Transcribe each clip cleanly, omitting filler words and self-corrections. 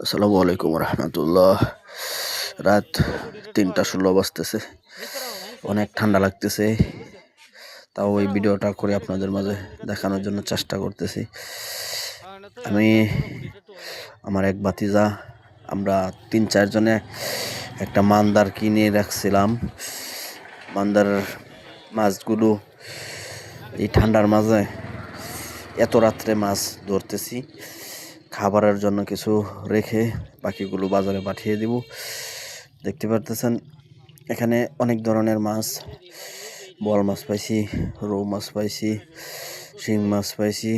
আসসালামু আলাইকুম রহমতুল্লাহ। রাত 3টা 16 বাজতেছে, অনেক ঠান্ডা লাগতেছে। তাও এই ভিডিওটা করে আপনাদের মাঝে দেখানোর জন্য চেষ্টা করতেছি। আমি আমার এক ভাতিজা, আমরা 3-4 জনে একটা মান্দার কিনে রাখছিলাম। মান্দার মাছগুলো এই ঠান্ডার মাঝে এত রাত্রে মাছ ধরতেছি, খাবারের জন্য কিছু রেখে বাকিগুলো বাজারে পাঠিয়ে দিব। দেখতে পারতেছেন এখানে অনেক ধরনের মাছ, বল মাছ পাইছি, রৌ মাছ পাইছি, শিং মাছ পাইছি,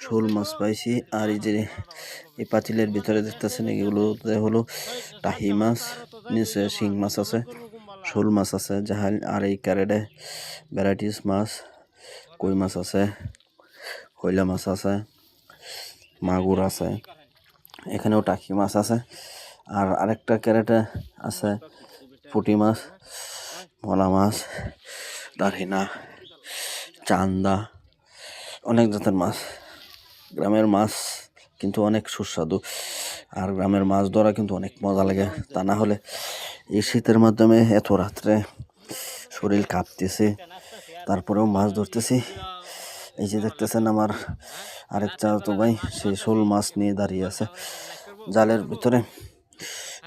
শোল মাছ পাইছি। আর এই যে এই পাতিলের ভিতরে দেখতেছেন এগুলোতে হলো টাহি মাছ, নিচে শিং মাছ আছে, শোল মাছ আছে, জাহাল। আর এই ক্যারেটে ভ্যারাইটিস মাছ, কই মাছ আছে, কয়লা মাছ আছে, মাগুর আছে, এখানেও টাকি মাছ আছে। আর আরেকটা ক্যারেটে আছে পুঁটি মাছ, মলা মাছ, দারহিনা, চান্দা, অনেক জাতের মাছ। গ্রামের মাছ কিন্তু অনেক সুস্বাদু, আর গ্রামের মাছ ধরা কিন্তু অনেক মজা লাগে। তা না হলে এই শীতের মাধ্যমে এত রাত্রে শরীর কাঁপতেছে, তারপরেও মাছ ধরতেছি। এই যে দেখতেছেন আমার আরেক চাচাতো ভাই, সেই শোল মাছ নিয়ে দাঁড়িয়ে আছে। জালের ভিতরে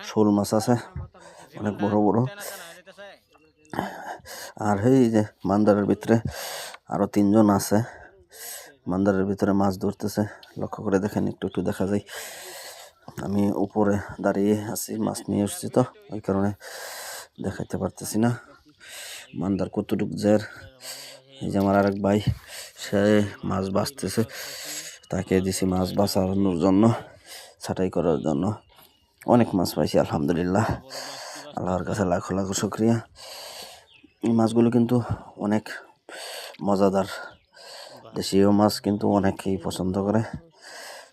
শোল মাছ আছে অনেক বড় বড়। আর এই যে মান্দারের ভিতরে আরো 3 জন আছে, মান্দারের ভিতরে মাছ ধরতেছে। লক্ষ্য করে দেখেন, একটু একটু দেখা যায়। আমি উপরে দাঁড়িয়ে আছি, মাছ নিয়ে এসেছি তো ওই কারণে দেখাইতে পারতেছি না মান্দার কতটুক জের। এই যে আমার আরেক ভাই, সে মাছ বাছতেছে, তাকে দিছি মাছ বাছানোর জন্য, ছাঁটাই করার জন্য। অনেক মাছ পাইছি আলহামদুলিল্লাহ, আল্লাহর কাছে লাখো লাখো শুকরিয়া। এই মাছগুলো কিন্তু অনেক মজাদার, দেশীয় মাছ কিন্তু অনেকেই পছন্দ করে,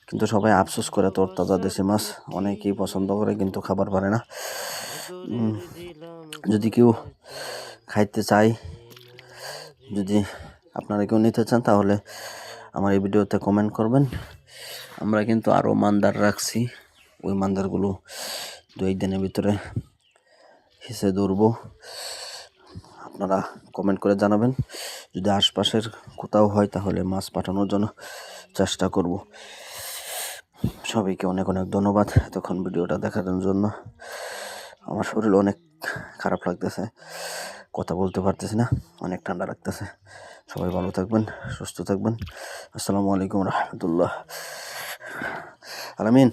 কিন্তু সবাই আফসোস করে তরতাজা দেশি মাছ অনেকেই পছন্দ করে কিন্তু খাবার পারে না। যদি কেউ খাইতে চায়, যদি আপনারা কেউ নিতে চান, তাহলে আমার এই ভিডিওতে কমেন্ট করবেন। আমরা কিন্তু আরও মান্দার রাখছি, ওই মান্দারগুলো 2-1 দিনের ভিতরে হিসে ধরবো। আপনারা কমেন্ট করে জানাবেন, যদি আশপাশের কোথাও হয় তাহলে মাছ পাঠানোর জন্য চেষ্টা করব। সবাইকে অনেক অনেক ধন্যবাদ এতক্ষণ ভিডিওটা দেখার জন্য। আমার শরীর অনেক খারাপ লাগতেছে, কথা বলতে পারতেছি না, অনেক ঠান্ডা লাগতেছে। সবাই ভালো থাকবেন, সুস্থ থাকবেন। আসসালামু আলাইকুম রহমতুল্লাহ। আলামিন।